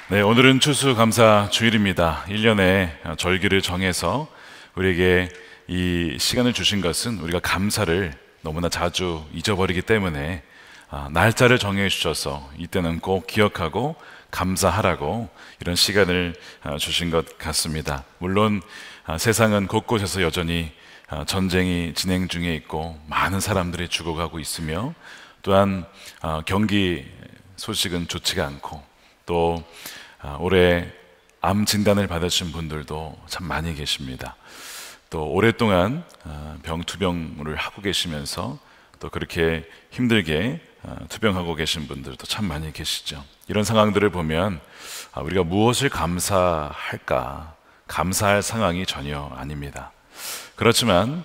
네, 오늘은 추수감사 주일입니다. 1년에 절기를 정해서 우리에게 이 시간을 주신 것은 우리가 감사를 너무나 자주 잊어버리기 때문에 날짜를 정해 주셔서 이때는 꼭 기억하고 감사하라고 이런 시간을 주신 것 같습니다. 물론 세상은 곳곳에서 여전히 전쟁이 진행 중에 있고 많은 사람들이 죽어가고 있으며 또한 경기 소식은 좋지가 않고 또 올해 암 진단을 받으신 분들도 참 많이 계십니다. 또 오랫동안 병투병을 하고 계시면서 또 그렇게 힘들게 투병하고 계신 분들도 참 많이 계시죠. 이런 상황들을 보면 우리가 무엇을 감사할까? 감사할 상황이 전혀 아닙니다. 그렇지만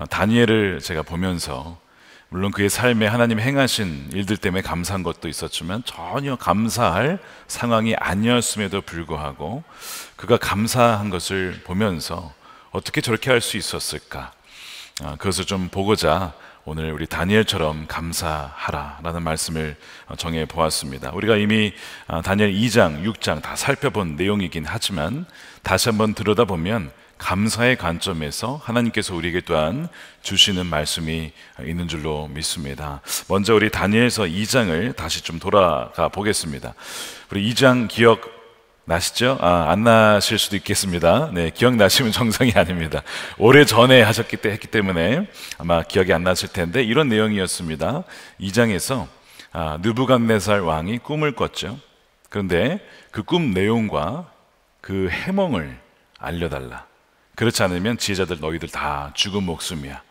다니엘을 제가 보면서 물론 그의 삶에 하나님 행하신 일들 때문에 감사한 것도 있었지만 전혀 감사할 상황이 아니었음에도 불구하고 그가 감사한 것을 보면서 어떻게 저렇게 할 수 있었을까? 그것을 좀 보고자 오늘 우리 다니엘처럼 감사하라라는 말씀을 정해 보았습니다. 우리가 이미 다니엘 2장, 6장 다 살펴본 내용이긴 하지만 다시 한번 들여다보면 감사의 관점에서 하나님께서 우리에게 또한 주시는 말씀이 있는 줄로 믿습니다. 먼저 우리 다니엘서 2장을 다시 좀 돌아가 보겠습니다. 우리 2장 기억 나시죠? 안 나실 수도 있겠습니다. 네, 기억나시면 정상이 아닙니다. 오래전에 했기 때문에 아마 기억이 안 나실 텐데 이런 내용이었습니다. 2장에서 느부갓네살 왕이 꿈을 꿨죠. 그런데 그 꿈 내용과 그 해몽을 알려달라. 그렇지 않으면 지혜자들 너희들 다 죽은 목숨이야.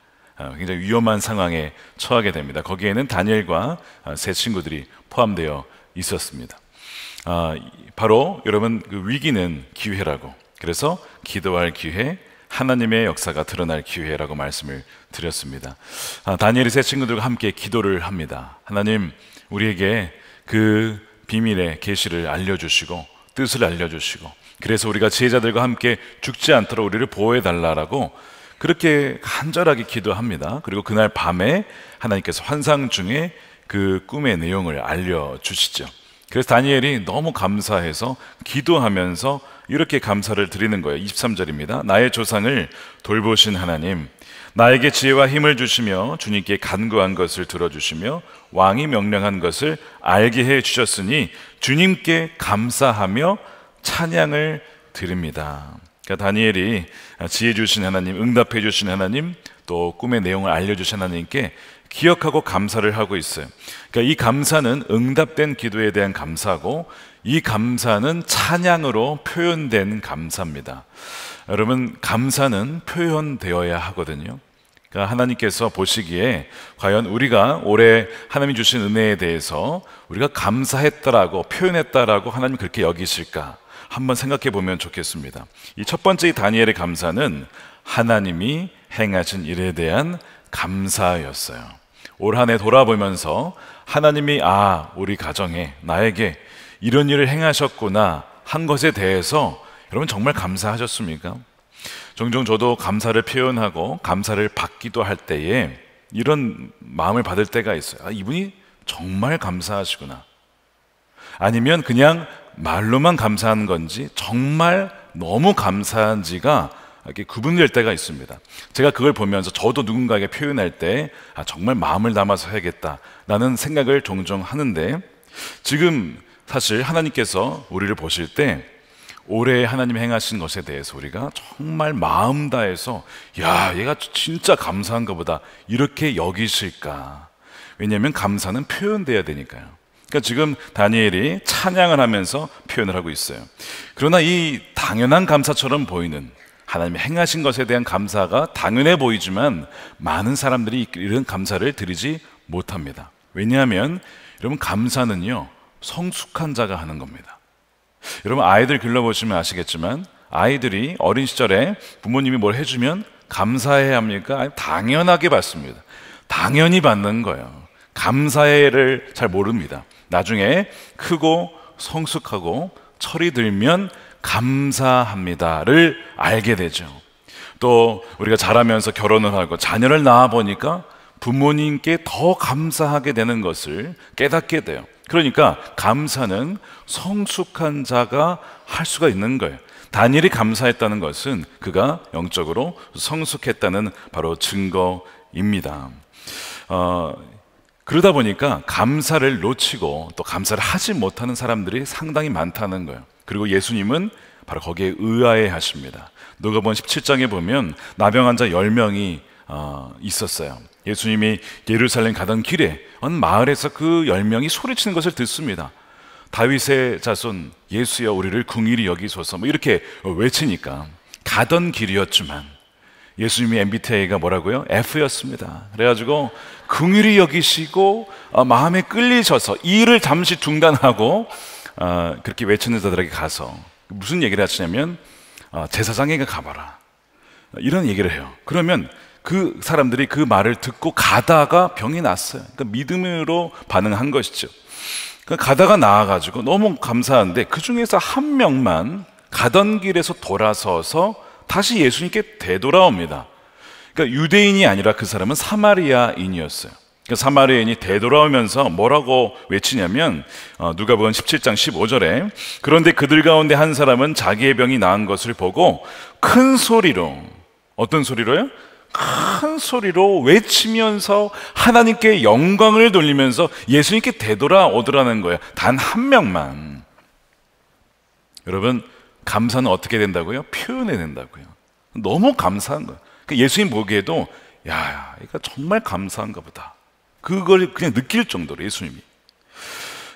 굉장히 위험한 상황에 처하게 됩니다. 거기에는 다니엘과 세 친구들이 포함되어 있었습니다. 바로 여러분 그 위기는 기회라고, 그래서 기도할 기회, 하나님의 역사가 드러날 기회라고 말씀을 드렸습니다. 다니엘이 세 친구들과 함께 기도를 합니다. 하나님, 우리에게 그 비밀의 계시를 알려주시고 뜻을 알려주시고 그래서 우리가 지혜자들과 함께 죽지 않도록 우리를 보호해달라고 그렇게 간절하게 기도합니다. 그리고 그날 밤에 하나님께서 환상 중에 그 꿈의 내용을 알려주시죠. 그래서 다니엘이 너무 감사해서 기도하면서 이렇게 감사를 드리는 거예요. 23절입니다. 나의 조상을 돌보신 하나님, 나에게 지혜와 힘을 주시며 주님께 간구한 것을 들어주시며 왕이 명령한 것을 알게 해주셨으니 주님께 감사하며 찬양을 드립니다. 그러니까 다니엘이 지혜 주신 하나님, 응답해 주신 하나님, 또 꿈의 내용을 알려주신 하나님께 기억하고 감사를 하고 있어요. 그러니까 이 감사는 응답된 기도에 대한 감사고 이 감사는 찬양으로 표현된 감사입니다. 여러분, 감사는 표현되어야 하거든요. 그러니까 하나님께서 보시기에 과연 우리가 올해 하나님이 주신 은혜에 대해서 우리가 감사했다라고 표현했다라고 하나님이 그렇게 여기실까? 한번 생각해 보면 좋겠습니다. 이 첫 번째 다니엘의 감사는 하나님이 행하신 일에 대한 감사였어요. 올 한 해 돌아보면서 하나님이 우리 가정에 나에게 이런 일을 행하셨구나 한 것에 대해서 여러분 정말 감사하셨습니까? 종종 저도 감사를 표현하고 감사를 받기도 할 때에 이런 마음을 받을 때가 있어요. 이분이 정말 감사하시구나. 아니면 그냥 말로만 감사하는 건지 정말 너무 감사한지가 이렇게 구분될 때가 있습니다. 제가 그걸 보면서 저도 누군가에게 표현할 때 정말 마음을 담아서 해야겠다라는 생각을 종종 하는데, 지금 사실 하나님께서 우리를 보실 때 올해 하나님 행하신 것에 대해서 우리가 정말 마음 다해서 얘가 진짜 감사한가 보다 이렇게 여기실까? 왜냐하면 감사는 표현돼야 되니까요. 그러니까 지금 다니엘이 찬양을 하면서 표현을 하고 있어요. 그러나 이 당연한 감사처럼 보이는 하나님이 행하신 것에 대한 감사가 당연해 보이지만 많은 사람들이 이런 감사를 드리지 못합니다. 왜냐하면 여러분, 감사는요 성숙한 자가 하는 겁니다. 여러분, 아이들 길러보시면 아시겠지만 아이들이 어린 시절에 부모님이 뭘 해주면 감사해야 합니까? 아니, 당연하게 받습니다. 당연히 받는 거예요. 감사해를 잘 모릅니다. 나중에 크고 성숙하고 철이 들면 감사합니다를 알게 되죠. 또 우리가 자라면서 결혼을 하고 자녀를 낳아 보니까 부모님께 더 감사하게 되는 것을 깨닫게 돼요. 그러니까 감사는 성숙한 자가 할 수가 있는 거예요. 다니엘이 감사했다는 것은 그가 영적으로 성숙했다는 바로 증거입니다. 그러다 보니까 감사를 놓치고 또 감사를 하지 못하는 사람들이 상당히 많다는 거예요. 그리고 예수님은 바로 거기에 의아해 하십니다. 누가복음 17장에 보면 나병 환자 10명이 있었어요. 예수님이 예루살렘 가던 길에 어느 마을에서 그 10명이 소리치는 것을 듣습니다. 다윗의 자손 예수여 우리를 긍휼히 여기소서, 뭐 이렇게 외치니까 가던 길이었지만 예수님의 MBTI가 뭐라고요? F였습니다. 그래가지고 긍휼히 여기시고 마음에 끌리셔서 일을 잠시 중단하고 그렇게 외치는 자들에게 가서 무슨 얘기를 하시냐면 제사장에게 가봐라, 이런 얘기를 해요. 그러면 그 사람들이 그 말을 듣고 가다가 병이 났어요. 그러니까 믿음으로 반응한 것이죠. 그러니까 가다가 나아가지고 너무 감사한데 그 중에서 한 명만 가던 길에서 돌아서서 다시 예수님께 되돌아옵니다. 그러니까 유대인이 아니라 그 사람은 사마리아인이었어요. 그러니까 사마리아인이 되돌아오면서 뭐라고 외치냐면 누가복음 17장 15절에 그런데 그들 가운데 한 사람은 자기의 병이 나은 것을 보고 큰 소리로, 어떤 소리로요? 큰 소리로 외치면서 하나님께 영광을 돌리면서 예수님께 되돌아오더라는 거예요. 단 한 명만. 여러분, 감사는 어떻게 된다고요? 표현해야 된다고요. 너무 감사한 거예요. 예수님 보기에도 야, 이거 정말 감사한가 보다, 그걸 그냥 느낄 정도로 예수님이.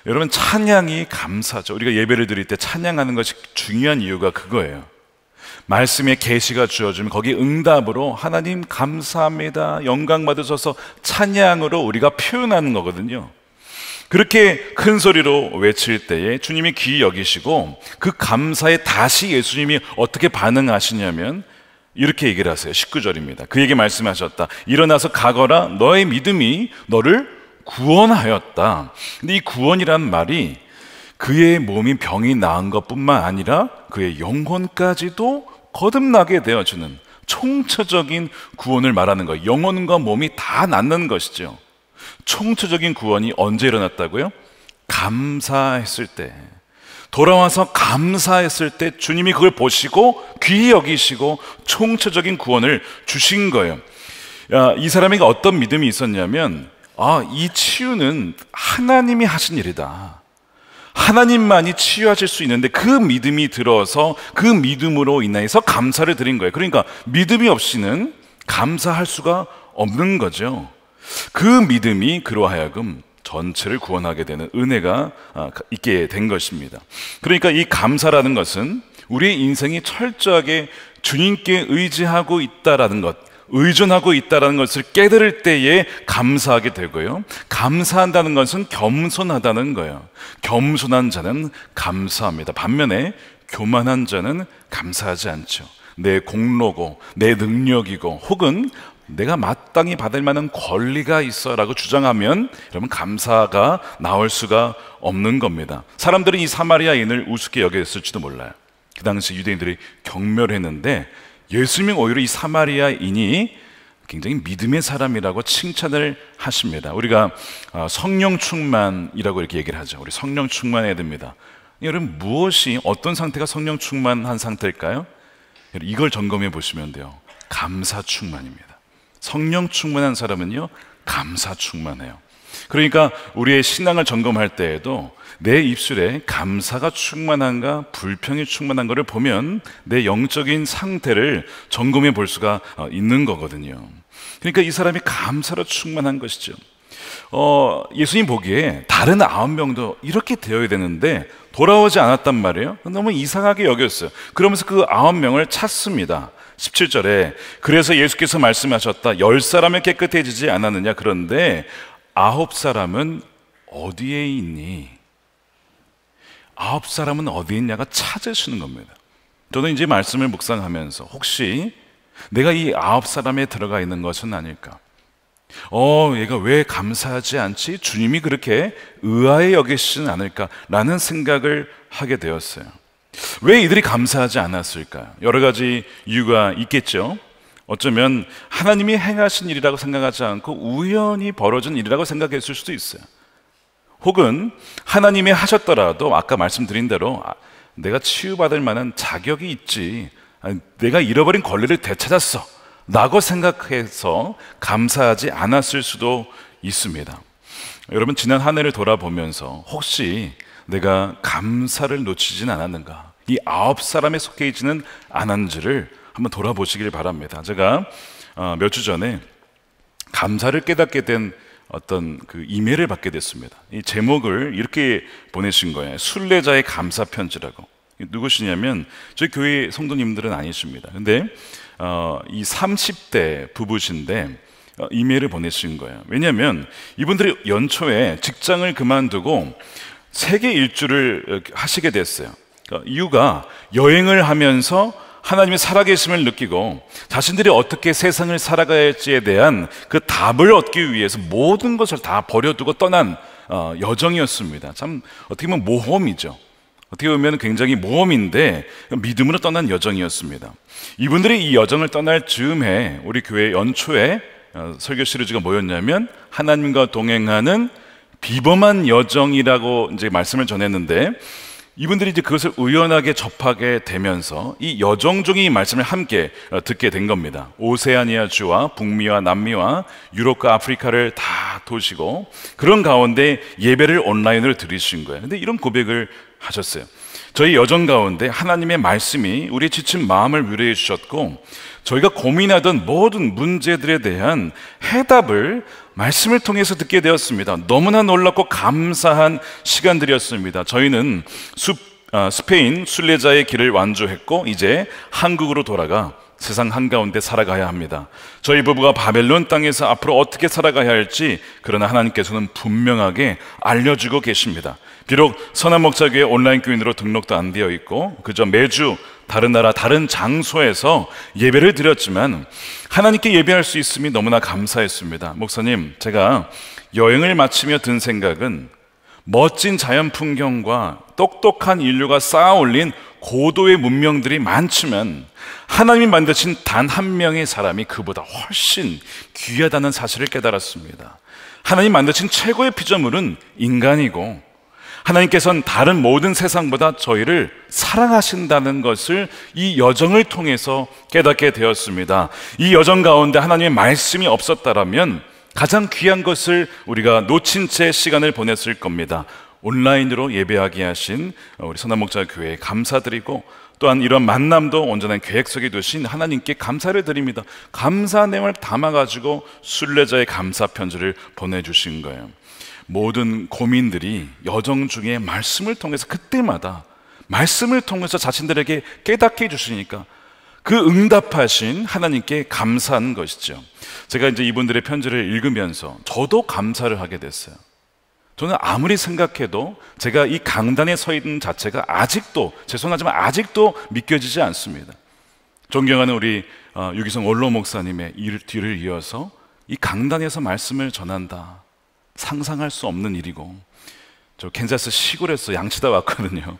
여러분, 찬양이 감사죠. 우리가 예배를 드릴 때 찬양하는 것이 중요한 이유가 그거예요. 말씀의 계시가 주어지면 거기 응답으로 하나님 감사합니다, 영광 받으셔서 찬양으로 우리가 표현하는 거거든요. 그렇게 큰 소리로 외칠 때에 주님이 귀히 여기시고 그 감사에 다시 예수님이 어떻게 반응하시냐면 이렇게 얘기를 하세요. 19절입니다. 그에게 말씀하셨다. 일어나서 가거라, 너의 믿음이 너를 구원하였다. 근데 이 구원이란 말이 그의 몸이 병이 나은 것뿐만 아니라 그의 영혼까지도 거듭나게 되어주는 총체적인 구원을 말하는 거예요. 영혼과 몸이 다 낫는 것이죠. 총체적인 구원이 언제 일어났다고요? 감사했을 때, 돌아와서 감사했을 때 주님이 그걸 보시고 귀히 여기시고 총체적인 구원을 주신 거예요. 이 사람에게 어떤 믿음이 있었냐면 이 치유는 하나님이 하신 일이다, 하나님만이 치유하실 수 있는데 그 믿음이 들어서 그 믿음으로 인해서 감사를 드린 거예요. 그러니까 믿음이 없이는 감사할 수가 없는 거죠. 그 믿음이 그로 하여금 전체를 구원하게 되는 은혜가 있게 된 것입니다. 그러니까 이 감사라는 것은 우리의 인생이 철저하게 주님께 의지하고 있다라는 것, 의존하고 있다는 것을 깨달을 때에 감사하게 되고요, 감사한다는 것은 겸손하다는 거예요. 겸손한 자는 감사합니다. 반면에 교만한 자는 감사하지 않죠. 내 공로고 내 능력이고 혹은 내가 마땅히 받을 만한 권리가 있어 라고 주장하면 여러분 감사가 나올 수가 없는 겁니다. 사람들은 이 사마리아인을 우습게 여겼을지도 몰라요. 그 당시 유대인들이 경멸했는데 예수님은 오히려 이 사마리아인이 굉장히 믿음의 사람이라고 칭찬을 하십니다. 우리가 성령 충만이라고 이렇게 얘기를 하죠. 우리 성령 충만해야 됩니다. 여러분, 무엇이, 어떤 상태가 성령 충만한 상태일까요? 이걸 점검해 보시면 돼요. 감사 충만입니다. 성령 충만한 사람은요, 감사 충만해요. 그러니까 우리의 신앙을 점검할 때에도 내 입술에 감사가 충만한가 불평이 충만한가를 보면 내 영적인 상태를 점검해 볼 수가 있는 거거든요. 그러니까 이 사람이 감사로 충만한 것이죠. 예수님 보기에 다른 9명도 이렇게 되어야 되는데 돌아오지 않았단 말이에요. 너무 이상하게 여겼어요. 그러면서 그 9명을 찾습니다. 17절에 그래서 예수께서 말씀하셨다. 10사람은 깨끗해지지 않았느냐. 그런데 9사람은 어디에 있니? 9사람은 어디에 있냐가 찾으시는 겁니다. 저는 이제 말씀을 묵상하면서 혹시 내가 이 9사람에 들어가 있는 것은 아닐까? 얘가 왜 감사하지 않지? 주님이 그렇게 의아해 여기시진 않을까라는 생각을 하게 되었어요. 왜 이들이 감사하지 않았을까요? 여러 가지 이유가 있겠죠. 어쩌면 하나님이 행하신 일이라고 생각하지 않고 우연히 벌어진 일이라고 생각했을 수도 있어요. 혹은 하나님이 하셨더라도 아까 말씀드린 대로 내가 치유받을 만한 자격이 있지, 내가 잃어버린 권리를 되찾았어 라고 생각해서 감사하지 않았을 수도 있습니다. 여러분, 지난 한 해를 돌아보면서 혹시 내가 감사를 놓치진 않았는가, 이 9사람에 속해 있지는 않은지를 한번 돌아보시길 바랍니다. 제가 몇 주 전에 감사를 깨닫게 된 어떤 그 이메일을 받게 됐습니다. 이 제목을 이렇게 보내신 거예요. 순례자의 감사 편지라고. 누구시냐면 저희 교회 성도님들은 아니십니다. 근데 이 30대 부부신데 이메일을 보내신 거예요. 왜냐하면 이분들이 연초에 직장을 그만두고 세계 일주를 하시게 됐어요. 그러니까 이유가 여행을 하면서 하나님의 살아계심을 느끼고 자신들이 어떻게 세상을 살아가야 할지에 대한 그 답을 얻기 위해서 모든 것을 다 버려두고 떠난 여정이었습니다. 참 어떻게 보면 모험이죠. 어떻게 보면 굉장히 모험인데 믿음으로 떠난 여정이었습니다. 이분들이 이 여정을 떠날 즈음에 우리 교회 연초에 설교 시리즈가 뭐였냐면 하나님과 동행하는 비범한 여정이라고 이제 말씀을 전했는데, 이분들이 이제 그것을 우연하게 접하게 되면서 이 여정 중에 이 말씀을 함께 듣게 된 겁니다. 오세아니아주와 북미와 남미와 유럽과 아프리카를 다 도시고 그런 가운데 예배를 온라인으로 드리신 거예요. 근데 이런 고백을 하셨어요. 저희 여정 가운데 하나님의 말씀이 우리의 지친 마음을 위로해 주셨고, 저희가 고민하던 모든 문제들에 대한 해답을 말씀을 통해서 듣게 되었습니다. 너무나 놀랍고 감사한 시간들이었습니다. 저희는 스페인 순례자의 길을 완주했고 이제 한국으로 돌아가 세상 한가운데 살아가야 합니다. 저희 부부가 바벨론 땅에서 앞으로 어떻게 살아가야 할지, 그러나 하나님께서는 분명하게 알려주고 계십니다. 비록 선한목자교회 온라인 교인으로 등록도 안 되어 있고 그저 매주 다른 나라 다른 장소에서 예배를 드렸지만 하나님께 예배할 수 있음이 너무나 감사했습니다. 목사님, 제가 여행을 마치며 든 생각은 멋진 자연 풍경과 똑똑한 인류가 쌓아 올린 고도의 문명들이 많지만 하나님이 만드신 단 한 명의 사람이 그보다 훨씬 귀하다는 사실을 깨달았습니다. 하나님 만드신 최고의 피조물은 인간이고 하나님께서는 다른 모든 세상보다 저희를 사랑하신다는 것을 이 여정을 통해서 깨닫게 되었습니다. 이 여정 가운데 하나님의 말씀이 없었다라면 가장 귀한 것을 우리가 놓친 채 시간을 보냈을 겁니다. 온라인으로 예배하게 하신 우리 선한목자교회에 감사드리고, 또한 이런 만남도 온전한 계획 속에 두신 하나님께 감사를 드립니다. 감사한 내용을 담아가지고 순례자의 감사 편지를 보내주신 거예요. 모든 고민들이 여정 중에 말씀을 통해서 그때마다 말씀을 통해서 자신들에게 깨닫게 해주시니까 그 응답하신 하나님께 감사한 것이죠. 제가 이제 이분들의 편지를 읽으면서 저도 감사를 하게 됐어요. 저는 아무리 생각해도 제가 이 강단에 서 있는 자체가 아직도, 죄송하지만 아직도 믿겨지지 않습니다. 존경하는 우리 유기성 원로 목사님의 뒤를 이어서 이 강단에서 말씀을 전한다, 상상할 수 없는 일이고, 저 캔자스 시골에서 양치다 왔거든요.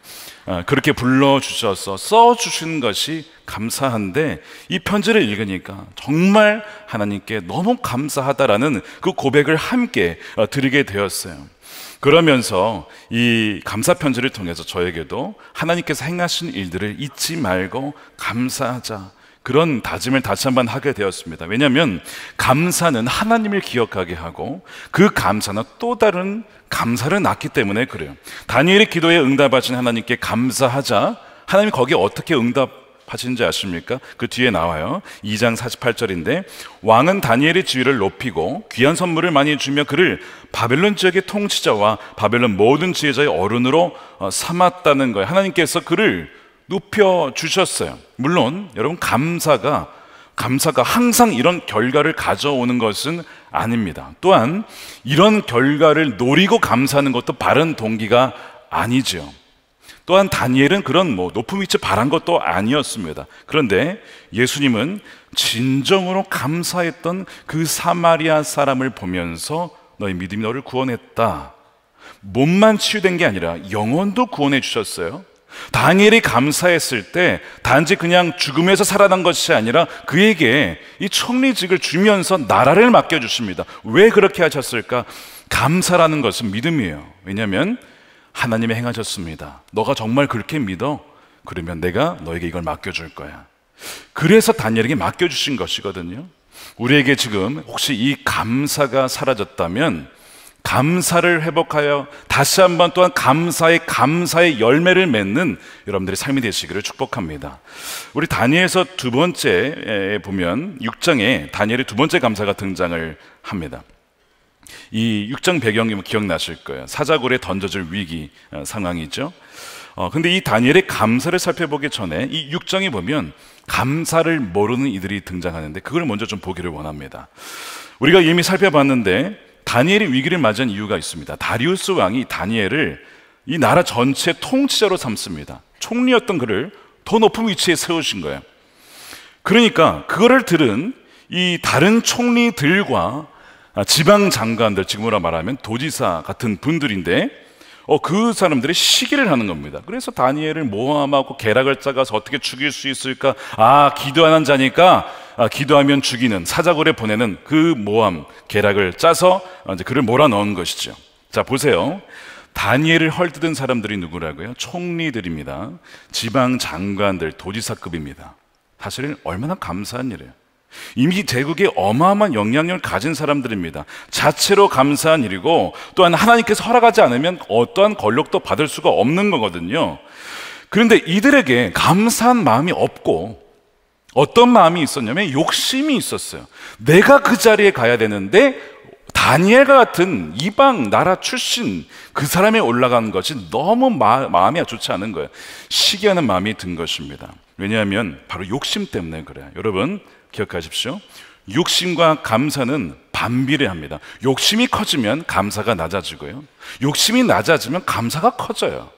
그렇게 불러주셔서 써주신 것이 감사한데 이 편지를 읽으니까 정말 하나님께 너무 감사하다라는 그 고백을 함께 드리게 되었어요. 그러면서 이 감사 편지를 통해서 저에게도 하나님께서 행하신 일들을 잊지 말고 감사하자, 그런 다짐을 다시 한번 하게 되었습니다. 왜냐하면 감사는 하나님을 기억하게 하고 그 감사는 또 다른 감사를 낳기 때문에 그래요. 다니엘의 기도에 응답하신 하나님께 감사하자. 하나님이 거기에 어떻게 응답하신지 아십니까? 그 뒤에 나와요. 2장 48절인데 왕은 다니엘의 지위를 높이고 귀한 선물을 많이 주며 그를 바벨론 지역의 통치자와 바벨론 모든 지혜자의 어른으로 삼았다는 거예요. 하나님께서 그를 높여주셨어요. 물론 여러분, 감사가 항상 이런 결과를 가져오는 것은 아닙니다. 또한 이런 결과를 노리고 감사하는 것도 바른 동기가 아니죠. 또한 다니엘은 그런 높은 위치 바란 것도 아니었습니다. 그런데 예수님은 진정으로 감사했던 그 사마리아 사람을 보면서 너의 믿음이 너를 구원했다, 몸만 치유된 게 아니라 영혼도 구원해 주셨어요. 다니엘이 감사했을 때 단지 그냥 죽음에서 살아난 것이 아니라 그에게 이 총리직을 주면서 나라를 맡겨주십니다. 왜 그렇게 하셨을까? 감사라는 것은 믿음이에요. 왜냐하면 하나님이 행하셨습니다. 너가 정말 그렇게 믿어? 그러면 내가 너에게 이걸 맡겨줄 거야. 그래서 다니엘에게 맡겨주신 것이거든요. 우리에게 지금 혹시 이 감사가 사라졌다면 감사를 회복하여 다시 한번 또한 감사의 열매를 맺는 여러분들의 삶이 되시기를 축복합니다. 우리 다니엘서 두 번째에 보면 6장에 다니엘의 두 번째 감사가 등장을 합니다. 이 6장 배경이 기억나실 거예요. 사자굴에 던져질 위기 상황이죠. 근데 이 다니엘의 감사를 살펴보기 전에 이 6장에 보면 감사를 모르는 이들이 등장하는데 그걸 먼저 좀 보기를 원합니다. 우리가 이미 살펴봤는데 다니엘이 위기를 맞은 이유가 있습니다. 다리우스 왕이 다니엘을 이 나라 전체 통치자로 삼습니다. 총리였던 그를 더 높은 위치에 세우신 거예요. 그러니까 그거를 들은 이 다른 총리들과 지방 장관들, 지금으로 말하면 도지사 같은 분들인데 그 사람들이 시기를 하는 겁니다. 그래서 다니엘을 모함하고 계략을 짜가서 어떻게 죽일 수 있을까? 기도하는 자니까 기도하면 죽이는, 사자굴에 보내는 그 모함 계략을 짜서 이제 그를 몰아넣은 것이죠. 자, 보세요. 다니엘을 헐뜯은 사람들이 누구라고요? 총리들입니다. 지방 장관들, 도지사급입니다. 사실 얼마나 감사한 일이에요. 이미 제국에 어마어마한 영향력을 가진 사람들입니다. 자체로 감사한 일이고 또한 하나님께서 허락하지 않으면 어떠한 권력도 받을 수가 없는 거거든요. 그런데 이들에게 감사한 마음이 없고 어떤 마음이 있었냐면 욕심이 있었어요. 내가 그 자리에 가야 되는데 다니엘과 같은 이방 나라 출신 그 사람이 올라간 것이 너무 마음이 좋지 않은 거예요. 시기하는 마음이 든 것입니다. 왜냐하면 바로 욕심 때문에 그래요. 여러분 기억하십시오. 욕심과 감사는 반비례합니다. 욕심이 커지면 감사가 낮아지고요, 욕심이 낮아지면 감사가 커져요.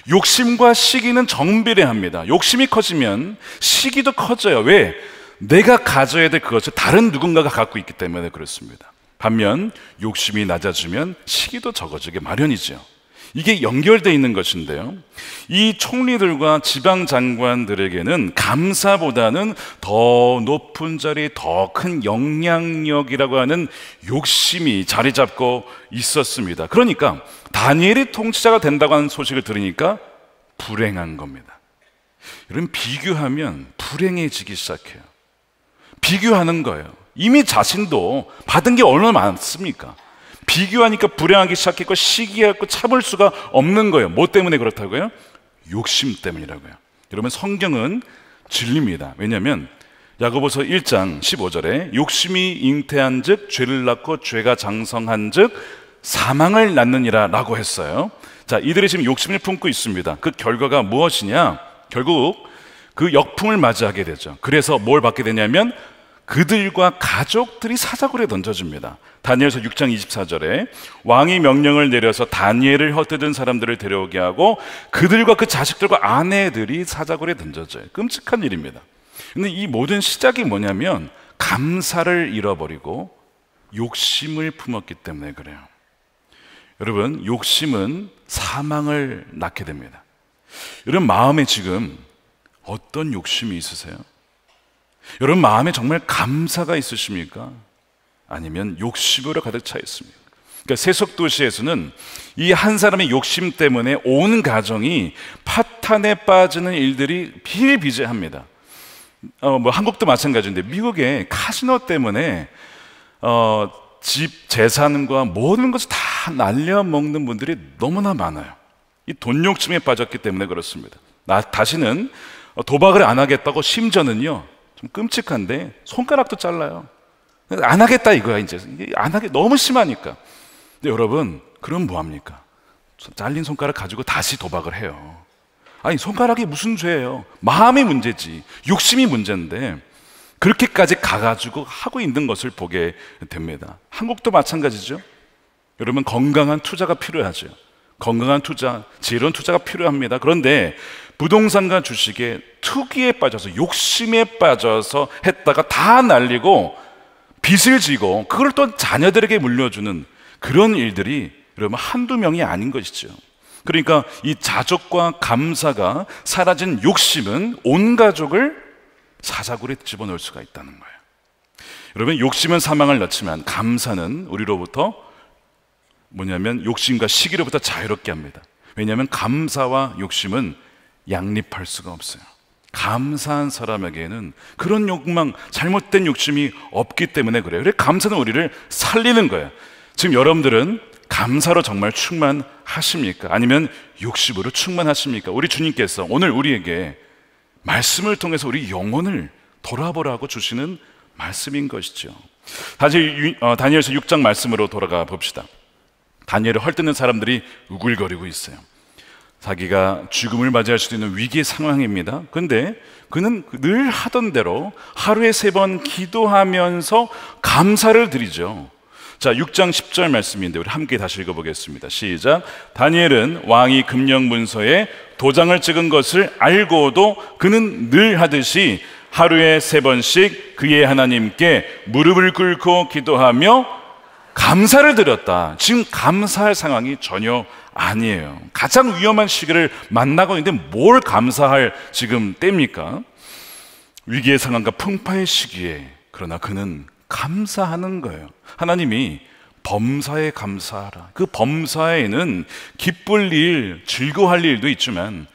욕심과 시기는 정비례합니다. 욕심이 커지면 시기도 커져요. 왜? 내가 가져야 될 그것을 다른 누군가가 갖고 있기 때문에 그렇습니다. 반면 욕심이 낮아지면 시기도 적어지게 마련이죠. 이게 연결되어 있는 것인데요, 이 총리들과 지방 장관들에게는 감사보다는 더 높은 자리, 더 큰 영향력이라고 하는 욕심이 자리 잡고 있었습니다. 그러니까 다니엘이 통치자가 된다고 하는 소식을 들으니까 불행한 겁니다. 여러분, 비교하면 불행해지기 시작해요. 비교하는 거예요. 이미 자신도 받은 게 얼마나 많습니까? 비교하니까 불행하기 시작했고 시기하고 참을 수가 없는 거예요. 뭐 때문에 그렇다고요? 욕심 때문이라고요. 여러분, 성경은 진리입니다. 왜냐하면 야고보서 1장 15절에 욕심이 잉태한 즉 죄를 낳고 죄가 장성한 즉 사망을 낳느니라 라고 했어요. 자, 이들이 지금 욕심을 품고 있습니다. 그 결과가 무엇이냐? 결국 그 역풍을 맞이하게 되죠. 그래서 뭘 받게 되냐면 그들과 가족들이 사자굴에 던져집니다. 다니엘서 6장 24절에 왕이 명령을 내려서 다니엘을 헛되던 사람들을 데려오게 하고 그들과 그 자식들과 아내들이 사자굴에 던져져요. 끔찍한 일입니다. 근데 이 모든 시작이 뭐냐면 감사를 잃어버리고 욕심을 품었기 때문에 그래요. 여러분, 욕심은 사망을 낳게 됩니다. 여러분, 마음에 지금 어떤 욕심이 있으세요? 여러분, 마음에 정말 감사가 있으십니까? 아니면 욕심으로 가득 차 있습니까? 그러니까 세속도시에서는 이 한 사람의 욕심 때문에 온 가정이 파탄에 빠지는 일들이 비일비재합니다. 한국도 마찬가지인데 미국의 카지노 때문에 집, 재산과 모든 것을 다 날려먹는 분들이 너무나 많아요. 이 돈 욕심에 빠졌기 때문에 그렇습니다. 다시는 도박을 안 하겠다고, 심지어는요, 좀 끔찍한데 손가락도 잘라요. 안 하겠다 이거야. 이제 안 하게 너무 심하니까. 근데 여러분, 그럼 뭐합니까? 잘린 손가락 가지고 다시 도박을 해요. 아니, 손가락이 무슨 죄예요? 마음이 문제지, 욕심이 문제인데 그렇게까지 가가지고 하고 있는 것을 보게 됩니다. 한국도 마찬가지죠. 여러분, 건강한 투자가 필요하죠. 건강한 투자, 지혜로운 투자가 필요합니다. 그런데 부동산과 주식에 투기에 빠져서, 욕심에 빠져서 했다가 다 날리고 빚을 지고 그걸 또 자녀들에게 물려주는 그런 일들이 여러분 한두 명이 아닌 것이죠. 그러니까 이 자족과 감사가 사라진 욕심은 온 가족을 사자굴에 집어넣을 수가 있다는 거예요. 여러분, 욕심은 사망을 낳지만 감사는 우리로부터 뭐냐면 욕심과 시기로부터 자유롭게 합니다. 왜냐하면 감사와 욕심은 양립할 수가 없어요. 감사한 사람에게는 그런 욕망, 잘못된 욕심이 없기 때문에 그래요. 그래서 감사는 우리를 살리는 거예요. 지금 여러분들은 감사로 정말 충만하십니까? 아니면 욕심으로 충만하십니까? 우리 주님께서 오늘 우리에게 말씀을 통해서 우리 영혼을 돌아보라고 주시는 말씀인 것이죠. 다시 다니엘서 6장 말씀으로 돌아가 봅시다. 다니엘을 헐뜯는 사람들이 우글거리고 있어요. 자기가 죽음을 맞이할 수도 있는 위기의 상황입니다. 그런데 그는 늘 하던 대로 하루에 3번 기도하면서 감사를 드리죠. 자, 6장 10절 말씀인데 우리 함께 다시 읽어보겠습니다. 시작. 다니엘은 왕이 금령 문서에 도장을 찍은 것을 알고도 그는 늘 하듯이 하루에 3번씩 그의 하나님께 무릎을 꿇고 기도하며 감사를 드렸다. 지금 감사할 상황이 전혀 아니에요. 가장 위험한 시기를 만나고 있는데 뭘 감사할 지금 때입니까? 위기의 상황과 풍파의 시기에. 그러나 그는 감사하는 거예요. 하나님이 범사에 감사하라. 그 범사에는 기쁠 일, 즐거워할 일도 있지만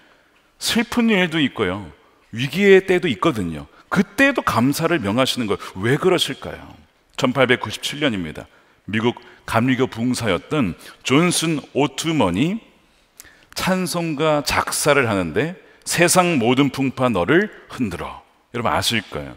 슬픈 일도 있고요, 위기의 때도 있거든요. 그때도 감사를 명하시는 거예요. 왜 그러실까요? 1897년입니다. 미국 감리교 부흥사였던 존슨 오투먼이 찬송가 작사를 하는데 세상 모든 풍파 너를 흔들어. 여러분 아실 거예요.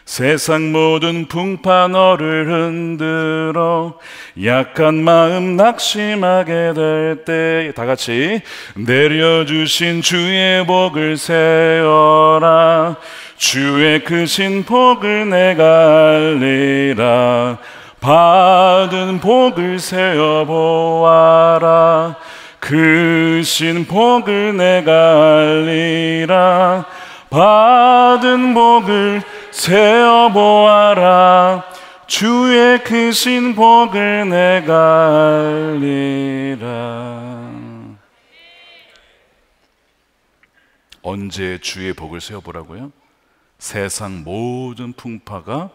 세상 모든 풍파 너를 흔들어 약한 마음 낙심하게 될 때 다 같이 내려주신 주의 복을 세어라 주의 크신 복을 내가 알리라 받은 복을 세어 보아라 크신 복을 내가 알리라 받은 복을 세어 보아라 주의 크신 복을 내가 알리라. 언제 주의 복을 세어 보라고요? 세상 모든 풍파가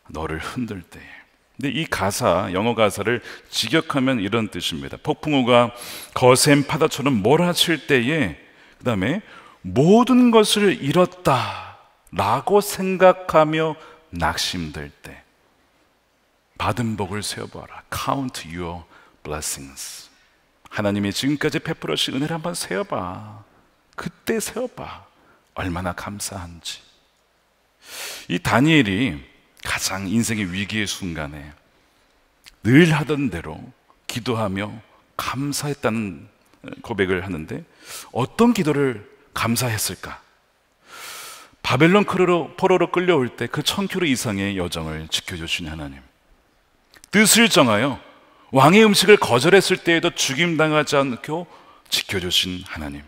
너를 흔들 때에. 근데 이 가사, 영어 가사를 직역하면 이런 뜻입니다. 폭풍우가 거센 파도처럼 몰아칠 때에, 그 다음에 모든 것을 잃었다 라고 생각하며 낙심될 때 받은 복을 세어보아라. Count your blessings. 하나님이 지금까지 베풀어 주신 은혜를 한번 세어봐. 그때 세어봐. 얼마나 감사한지. 이 다니엘이 가장 인생의 위기의 순간에 늘 하던 대로 기도하며 감사했다는 고백을 하는데, 어떤 기도를 감사했을까? 바벨론 포로로 끌려올 때 그 1000km 이상의 여정을 지켜주신 하나님, 뜻을 정하여 왕의 음식을 거절했을 때에도 죽임당하지 않고 지켜주신 하나님,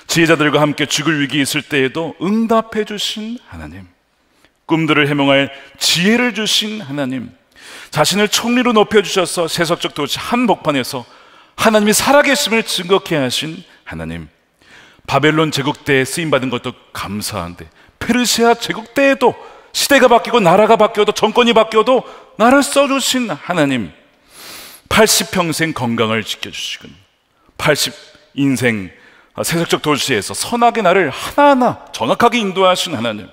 지혜자들과 함께 죽을 위기 있을 때에도 응답해 주신 하나님, 꿈들을 해몽할 지혜를 주신 하나님, 자신을 총리로 높여주셔서 세속적 도시 한복판에서 하나님이 살아계심을 증거케 하신 하나님, 바벨론 제국 때에 쓰임받은 것도 감사한데 페르시아 제국 때에도 시대가 바뀌고 나라가 바뀌어도 정권이 바뀌어도 나를 써주신 하나님, 80평생 건강을 지켜주시고 80인생 세속적 도시에서 선하게 나를 하나하나 정확하게 인도하신 하나님,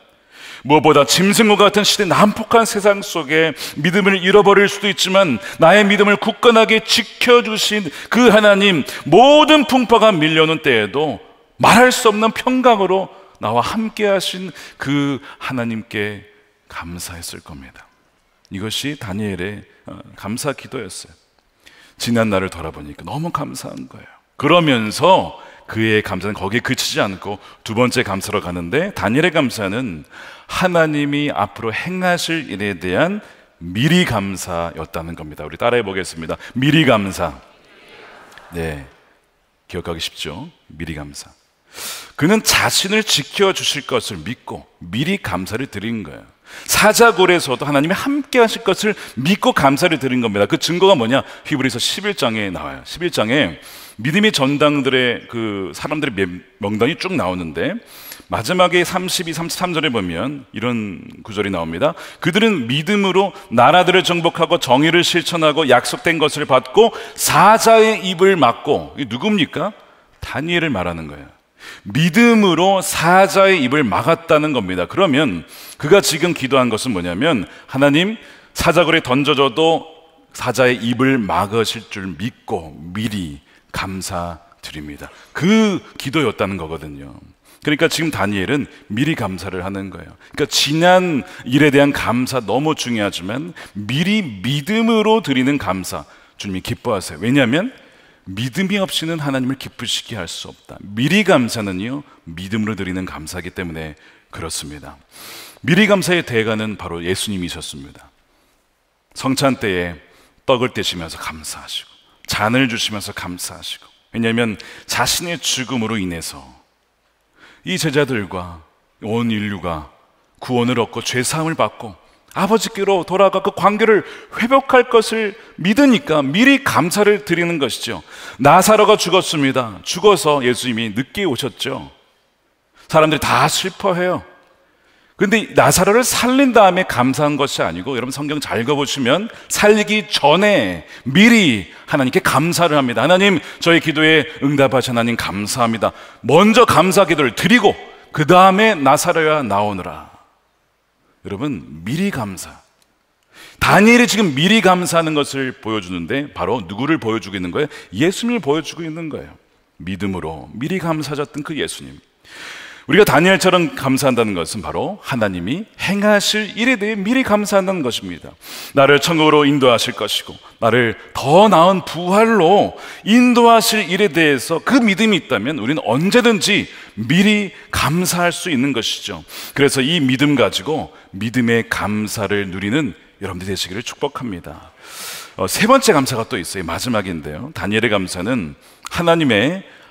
무엇보다 짐승과 같은 시대 난폭한 세상 속에 믿음을 잃어버릴 수도 있지만 나의 믿음을 굳건하게 지켜주신 그 하나님, 모든 풍파가 밀려오는 때에도 말할 수 없는 평강으로 나와 함께 하신 그 하나님께 감사했을 겁니다. 이것이 다니엘의 감사 기도였어요. 지난 날을 돌아보니까 너무 감사한 거예요. 그러면서 그의 감사는 거기에 그치지 않고 두 번째 감사로 가는데, 다니엘의 감사는 하나님이 앞으로 행하실 일에 대한 미리 감사였다는 겁니다. 우리 따라해 보겠습니다. 미리 감사. 네, 기억하기 쉽죠? 미리 감사. 그는 자신을 지켜주실 것을 믿고 미리 감사를 드린 거예요. 사자굴에서도 하나님이 함께 하실 것을 믿고 감사를 드린 겁니다. 그 증거가 뭐냐? 히브리서 11장에 나와요. 11장에 믿음의 전당들의 그 사람들의 명단이 쭉 나오는데 마지막에 32, 33절에 보면 이런 구절이 나옵니다. 그들은 믿음으로 나라들을 정복하고 정의를 실천하고 약속된 것을 받고 사자의 입을 막고, 이게 누굽니까? 다니엘을 말하는 거예요. 믿음으로 사자의 입을 막았다는 겁니다. 그러면 그가 지금 기도한 것은 뭐냐면, 하나님, 사자굴에 던져져도 사자의 입을 막으실 줄 믿고 미리 감사드립니다. 그 기도였다는 거거든요. 그러니까 지금 다니엘은 미리 감사를 하는 거예요. 그러니까 지난 일에 대한 감사 너무 중요하지만 미리 믿음으로 드리는 감사, 주님이 기뻐하세요. 왜냐하면 믿음이 없이는 하나님을 기쁘시게 할 수 없다. 미리 감사는요, 믿음으로 드리는 감사이기 때문에 그렇습니다. 미리 감사의 대가는 바로 예수님이셨습니다. 성찬 때에 떡을 떼시면서 감사하시고 잔을 주시면서 감사하시고, 왜냐하면 자신의 죽음으로 인해서 이 제자들과 온 인류가 구원을 얻고 죄사함을 받고 아버지께로 돌아가 그 관계를 회복할 것을 믿으니까 미리 감사를 드리는 것이죠. 나사로가 죽었습니다. 죽어서 예수님이 늦게 오셨죠. 사람들이 다 슬퍼해요. 근데 나사로를 살린 다음에 감사한 것이 아니고, 여러분 성경 잘 읽어보시면 살리기 전에 미리 하나님께 감사를 합니다. 하나님, 저희 기도에 응답하신 하나님 감사합니다. 먼저 감사 기도를 드리고 그 다음에 나사로야 나오느라. 여러분, 미리 감사. 다니엘이 지금 미리 감사하는 것을 보여주는데 바로 누구를 보여주고 있는 거예요? 예수님을 보여주고 있는 거예요. 믿음으로 미리 감사하셨던 그 예수님. 우리가 다니엘처럼 감사한다는 것은 바로 하나님이 행하실 일에 대해 미리 감사한다는 것입니다. 나를 천국으로 인도하실 것이고 나를 더 나은 부활로 인도하실 일에 대해서 그 믿음이 있다면 우리는 언제든지 미리 감사할 수 있는 것이죠. 그래서 이 믿음 가지고 믿음의 감사를 누리는 여러분들 되시기를 축복합니다. 세 번째 감사가 또 있어요. 마지막인데요, 다니엘의 감사는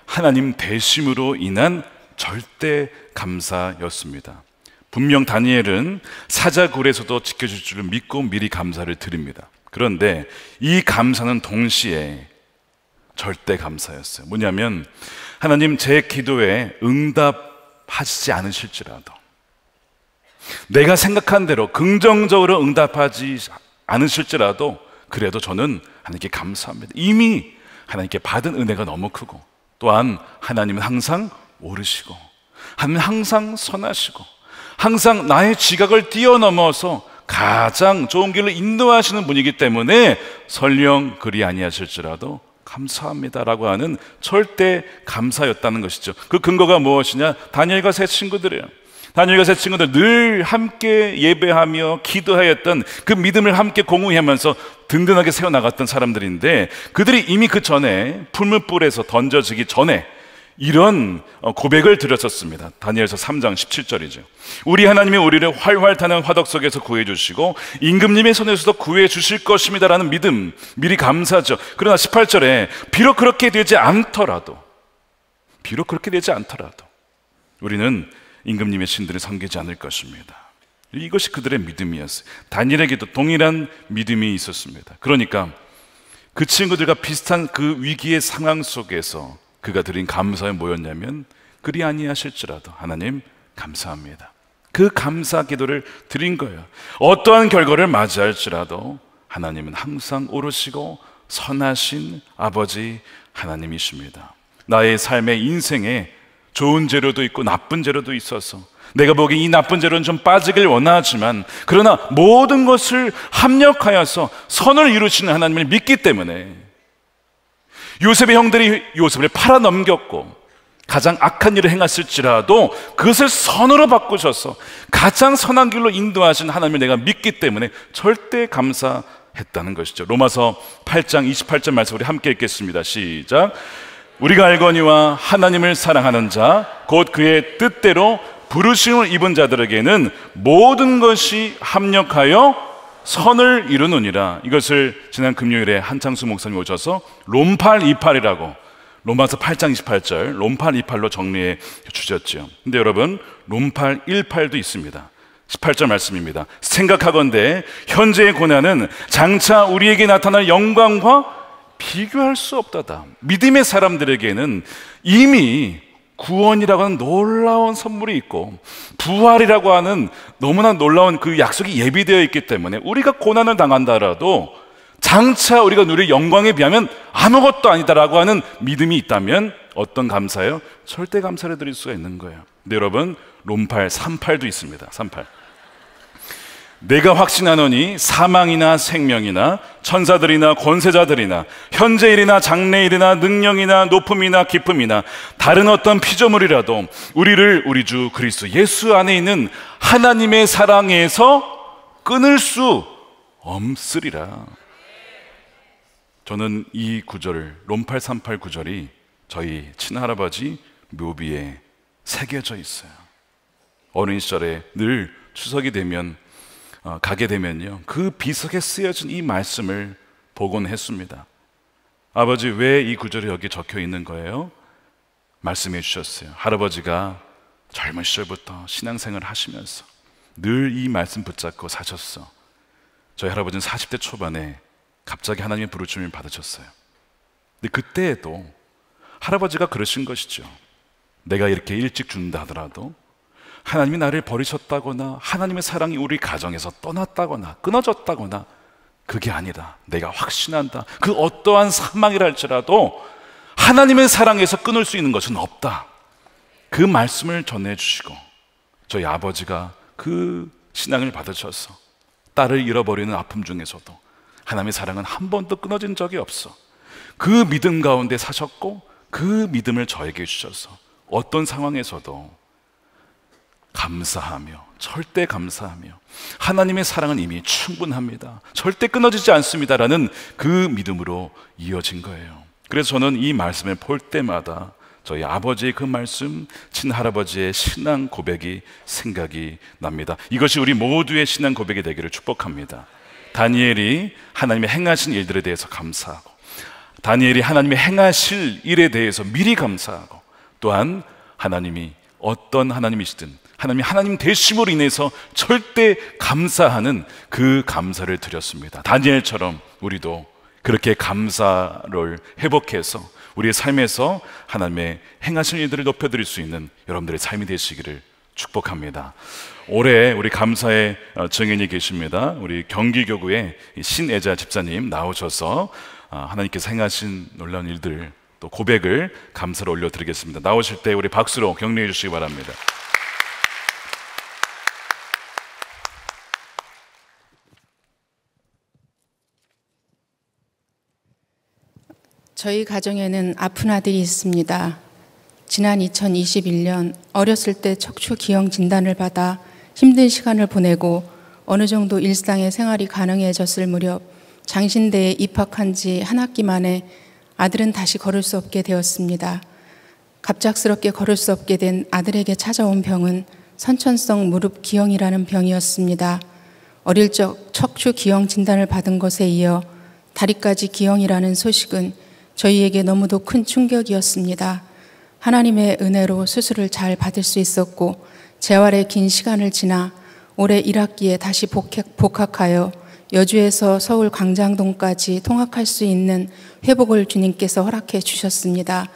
하나님 대심으로 인한 절대 감사였습니다. 분명 다니엘은 사자굴에서도 지켜줄 줄을 믿고 미리 감사를 드립니다. 그런데 이 감사는 동시에 절대 감사였어요. 뭐냐면, 하나님, 제 기도에 응답하시지 않으실지라도, 내가 생각한 대로 긍정적으로 응답하지 않으실지라도 그래도 저는 하나님께 감사합니다. 이미 하나님께 받은 은혜가 너무 크고, 또한 하나님은 항상 오르시고 하나님은 항상 선하시고 항상 나의 지각을 뛰어넘어서 가장 좋은 길로 인도하시는 분이기 때문에 설령 그리 아니하실지라도 감사합니다라고 하는 절대 감사였다는 것이죠. 그 근거가 무엇이냐? 다니엘과 세 친구들이에요. 다니엘과 세 친구들 늘 함께 예배하며 기도하였던 그 믿음을 함께 공유하면서 든든하게 세워나갔던 사람들인데, 그들이 이미 그 전에 풀무불에서 던져지기 전에 이런 고백을 드렸었습니다. 다니엘서 3장 17절이죠. 우리 하나님이 우리를 활활 타는 화덕 속에서 구해주시고 임금님의 손에서도 구해주실 것입니다 라는 믿음, 미리 감사죠. 그러나 18절에 비록 그렇게 되지 않더라도 우리는 임금님의 신들을 섬기지 않을 것입니다. 이것이 그들의 믿음이었어요. 다니엘에게도 동일한 믿음이 있었습니다. 그러니까 그 친구들과 비슷한 그 위기의 상황 속에서 그가 드린 감사에 뭐였냐면, 그리 아니하실지라도 하나님 감사합니다. 그 감사 기도를 드린 거예요. 어떠한 결과를 맞이할지라도 하나님은 항상 오르시고 선하신 아버지 하나님이십니다. 나의 삶의 인생에 좋은 재료도 있고 나쁜 재료도 있어서 내가 보기엔 이 나쁜 재료는 좀 빠지길 원하지만, 그러나 모든 것을 합력하여서 선을 이루시는 하나님을 믿기 때문에 요셉의 형들이 요셉을 팔아넘겼고 가장 악한 일을 행했을지라도 그것을 선으로 바꾸셔서 가장 선한 길로 인도하신 하나님을 내가 믿기 때문에 절대 감사했다는 것이죠. 로마서 8장 28절 말씀 우리 함께 읽겠습니다. 시작. 우리가 알거니와 하나님을 사랑하는 자 곧 그의 뜻대로 부르심을 입은 자들에게는 모든 것이 합력하여 선을 이루느니라. 이것을 지난 금요일에 한창수 목사님이 오셔서 롬팔 이팔이라고, 로마서 8장 28절 롬팔 28로 정리해 주셨죠. 근데 여러분 롬팔 18도 있습니다. 18절 말씀입니다. 생각하건대 현재의 고난은 장차 우리에게 나타날 영광과 비교할 수 없다다. 믿음의 사람들에게는 이미 구원이라고 하는 놀라운 선물이 있고 부활이라고 하는 너무나 놀라운 그 약속이 예비되어 있기 때문에 우리가 고난을 당한다라도 장차 우리가 누릴 영광에 비하면 아무것도 아니다라고 하는 믿음이 있다면 어떤 감사예요? 절대 감사를 드릴 수가 있는 거예요. 근데 여러분 롬팔 38도 있습니다. 38. 내가 확신하노니 사망이나 생명이나 천사들이나 권세자들이나 현재일이나 장래일이나 능력이나 높음이나 깊음이나 다른 어떤 피조물이라도 우리를 우리 주 그리스도 예수 안에 있는 하나님의 사랑에서 끊을 수 없으리라. 저는 이 구절을 롬팔 38 구절이 저희 친할아버지 묘비에 새겨져 있어요. 어린 시절에 늘 추석이 되면 가게 되면요 그 비석에 쓰여진 이 말씀을 보곤 했습니다. 아버지 왜 이 구절이 여기 적혀 있는 거예요? 말씀해 주셨어요. 할아버지가 젊은 시절부터 신앙생활을 하시면서 늘 이 말씀 붙잡고 사셨어. 저희 할아버지는 40대 초반에 갑자기 하나님의 부르심을 받으셨어요. 근데 그때에도 할아버지가 그러신 것이죠. 내가 이렇게 일찍 죽는다 하더라도 하나님이 나를 버리셨다거나 하나님의 사랑이 우리 가정에서 떠났다거나 끊어졌다거나 그게 아니다. 내가 확신한다. 그 어떠한 사망이라 할지라도 하나님의 사랑에서 끊을 수 있는 것은 없다. 그 말씀을 전해주시고 저희 아버지가 그 신앙을 받으셔서 딸을 잃어버리는 아픔 중에서도 하나님의 사랑은 한 번도 끊어진 적이 없어. 그 믿음 가운데 사셨고 그 믿음을 저에게 주셔서 어떤 상황에서도 감사하며 절대 감사하며 하나님의 사랑은 이미 충분합니다. 절대 끊어지지 않습니다라는 그 믿음으로 이어진 거예요. 그래서 저는 이 말씀을 볼 때마다 저희 아버지의 그 말씀, 친할아버지의 신앙 고백이 생각이 납니다. 이것이 우리 모두의 신앙 고백이 되기를 축복합니다. 다니엘이 하나님의 행하신 일들에 대해서 감사하고 다니엘이 하나님의 행하실 일에 대해서 미리 감사하고 또한 하나님이 어떤 하나님이시든 하나님 되심으로 인해서 절대 감사하는 그 감사를 드렸습니다. 다니엘처럼 우리도 그렇게 감사를 회복해서 우리의 삶에서 하나님의 행하신 일들을 높여드릴 수 있는 여러분들의 삶이 되시기를 축복합니다. 올해 우리 감사의 증인이 계십니다. 우리 경기교구의 신애자 집사님 나오셔서 하나님께서 행하신 놀라운 일들 또 고백을 감사로 올려드리겠습니다. 나오실 때 우리 박수로 격려해 주시기 바랍니다. 저희 가정에는 아픈 아들이 있습니다. 지난 2021년 어렸을 때 척추 기형 진단을 받아 힘든 시간을 보내고 어느 정도 일상의 생활이 가능해졌을 무렵 장신대에 입학한 지 한 학기 만에 아들은 다시 걸을 수 없게 되었습니다. 갑작스럽게 걸을 수 없게 된 아들에게 찾아온 병은 선천성 무릎 기형이라는 병이었습니다. 어릴 적 척추 기형 진단을 받은 것에 이어 다리까지 기형이라는 소식은 저희에게 너무도 큰 충격이었습니다. 하나님의 은혜로 수술을 잘 받을 수 있었고 재활의 긴 시간을 지나 올해 1학기에 다시 복학하여 여주에서 서울 광장동까지 통학할 수 있는 회복을 주님께서 허락해 주셨습니다.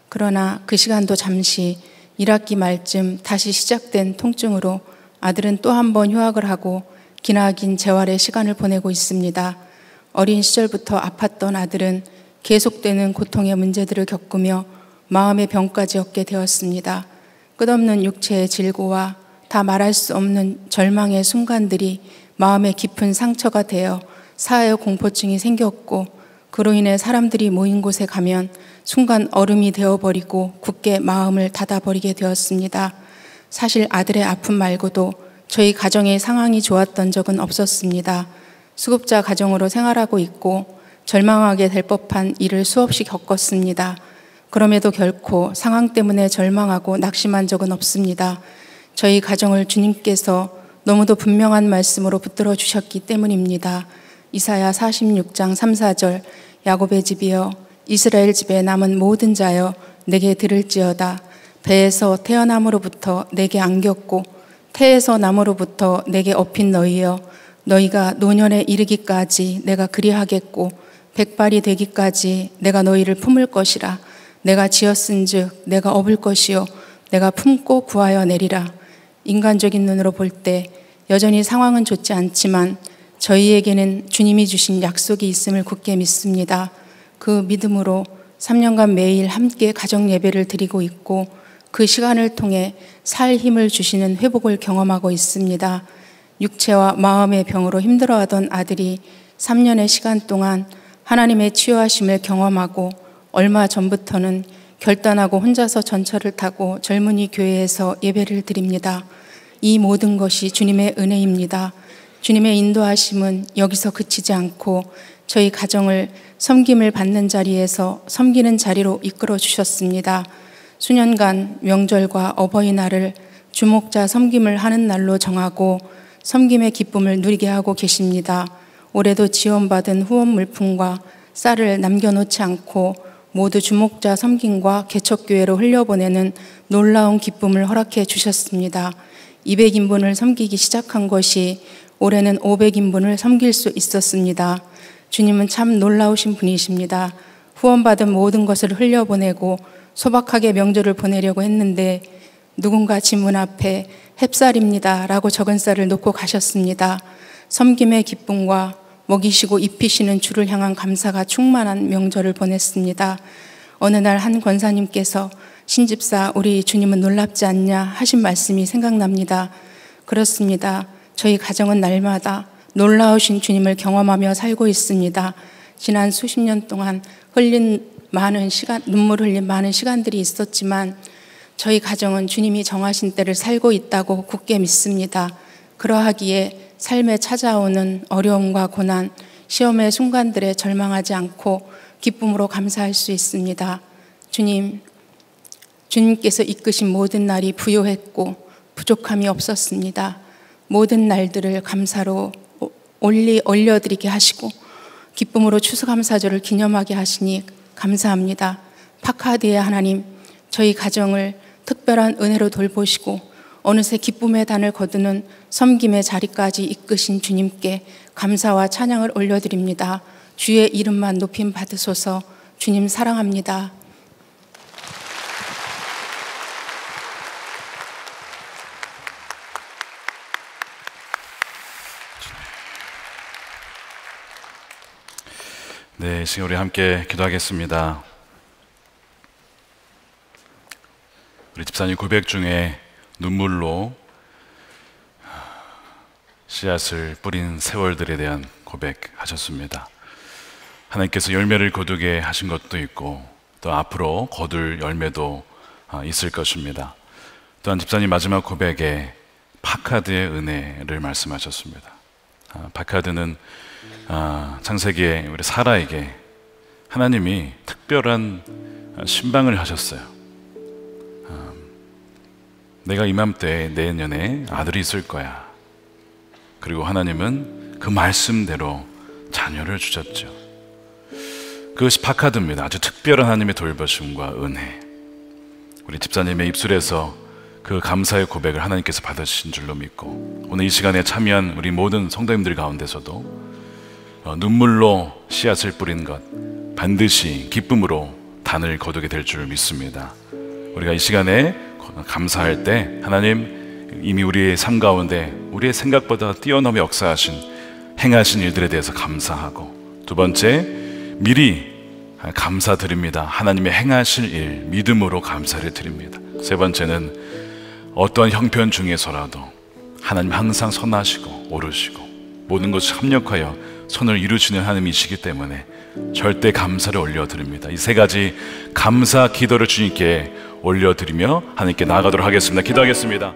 그러나 그 시간도 잠시 1학기 말쯤 다시 시작된 통증으로 아들은 또 한 번 휴학을 하고 기나긴 재활의 시간을 보내고 있습니다. 어린 시절부터 아팠던 아들은 계속되는 고통의 문제들을 겪으며 마음의 병까지 얻게 되었습니다. 끝없는 육체의 질고와 다 말할 수 없는 절망의 순간들이 마음에 깊은 상처가 되어 사회 공포증이 생겼고 그로 인해 사람들이 모인 곳에 가면 순간 얼음이 되어버리고 굳게 마음을 닫아버리게 되었습니다. 사실 아들의 아픔 말고도 저희 가정의 상황이 좋았던 적은 없었습니다. 수급자 가정으로 생활하고 있고 절망하게 될 법한 일을 수없이 겪었습니다. 그럼에도 결코 상황 때문에 절망하고 낙심한 적은 없습니다. 저희 가정을 주님께서 너무도 분명한 말씀으로 붙들어 주셨기 때문입니다. 이사야 46장 3, 4절 야곱의 집이여 이스라엘 집에 남은 모든 자여 내게 들을지어다. 배에서 태어남으로부터 내게 안겼고 태에서 남으로부터 내게 업힌 너희여, 너희가 노년에 이르기까지 내가 그리하겠고 백발이 되기까지 내가 너희를 품을 것이라. 내가 지었은즉 내가 업을 것이요 내가 품고 구하여 내리라. 인간적인 눈으로 볼 때 여전히 상황은 좋지 않지만 저희에게는 주님이 주신 약속이 있음을 굳게 믿습니다. 그 믿음으로 3년간 매일 함께 가정 예배를 드리고 있고 그 시간을 통해 살 힘을 주시는 회복을 경험하고 있습니다. 육체와 마음의 병으로 힘들어하던 아들이 3년의 시간 동안 하나님의 치유하심을 경험하고 얼마 전부터는 결단하고 혼자서 전철을 타고 젊은이 교회에서 예배를 드립니다. 이 모든 것이 주님의 은혜입니다. 주님의 인도하심은 여기서 그치지 않고 저희 가정을 섬김을 받는 자리에서 섬기는 자리로 이끌어 주셨습니다. 수년간 명절과 어버이날을 주목자 섬김을 하는 날로 정하고 섬김의 기쁨을 누리게 하고 계십니다. 올해도 지원받은 후원 물품과 쌀을 남겨놓지 않고 모두 주목자 섬김과 개척교회로 흘려보내는 놀라운 기쁨을 허락해 주셨습니다. 200인분을 섬기기 시작한 것이 올해는 500인분을 섬길 수 있었습니다. 주님은 참 놀라우신 분이십니다. 후원받은 모든 것을 흘려보내고 소박하게 명절을 보내려고 했는데 누군가 집 문 앞에 햅쌀입니다 라고 적은 쌀을 놓고 가셨습니다. 섬김의 기쁨과 먹이시고 입히시는 주를 향한 감사가 충만한 명절을 보냈습니다. 어느 날 한 권사님께서 신집사 우리 주님은 놀랍지 않냐 하신 말씀이 생각납니다. 그렇습니다. 저희 가정은 날마다 놀라우신 주님을 경험하며 살고 있습니다. 지난 수십 년 동안 눈물 흘린 많은 시간들이 있었지만 저희 가정은 주님이 정하신 때를 살고 있다고 굳게 믿습니다. 그러하기에 삶에 찾아오는 어려움과 고난, 시험의 순간들에 절망하지 않고 기쁨으로 감사할 수 있습니다. 주님께서 이끄신 모든 날이 부요했고 부족함이 없었습니다. 모든 날들을 감사로 올려드리게 하시고 기쁨으로 추수감사절을 기념하게 하시니 감사합니다. 파카드의 하나님, 저희 가정을 특별한 은혜로 돌보시고 어느새 기쁨의 단을 거두는 섬김의 자리까지 이끄신 주님께 감사와 찬양을 올려드립니다. 주의 이름만 높임 받으소서. 주님 사랑합니다. 네, 지금 우리 함께 기도하겠습니다. 우리 집사님 고백 중에 눈물로 씨앗을 뿌린 세월들에 대한 고백하셨습니다. 하나님께서 열매를 거두게 하신 것도 있고 또 앞으로 거둘 열매도 있을 것입니다. 또한 집사님 마지막 고백에 파카드의 은혜를 말씀하셨습니다. 파카드는 창세기에 우리 사라에게 하나님이 특별한 신방을 하셨어요. 내가 이맘때 내년에 아들이 있을 거야. 그리고 하나님은 그 말씀대로 자녀를 주셨죠. 그것이 파카드입니다. 아주 특별한 하나님의 돌보심과 은혜. 우리 집사님의 입술에서 그 감사의 고백을 하나님께서 받으신 줄로 믿고 오늘 이 시간에 참여한 우리 모든 성도님들 가운데서도 눈물로 씨앗을 뿌린 것 반드시 기쁨으로 단을 거두게 될 줄 믿습니다. 우리가 이 시간에 감사할 때 하나님 이미 우리의 삶 가운데 우리의 생각보다 뛰어넘어 역사하신 행하신 일들에 대해서 감사하고, 두 번째 미리 감사드립니다. 하나님의 행하실 일 믿음으로 감사를 드립니다. 세 번째는 어떠한 형편 중에서라도 하나님 항상 선하시고 오르시고 모든 것을 합력하여 선을 이루시는 하나님이시기 때문에 절대 감사를 올려드립니다. 이 세 가지 감사 기도를 주님께 올려드리며 하나님께 나아가도록 하겠습니다. 기도하겠습니다.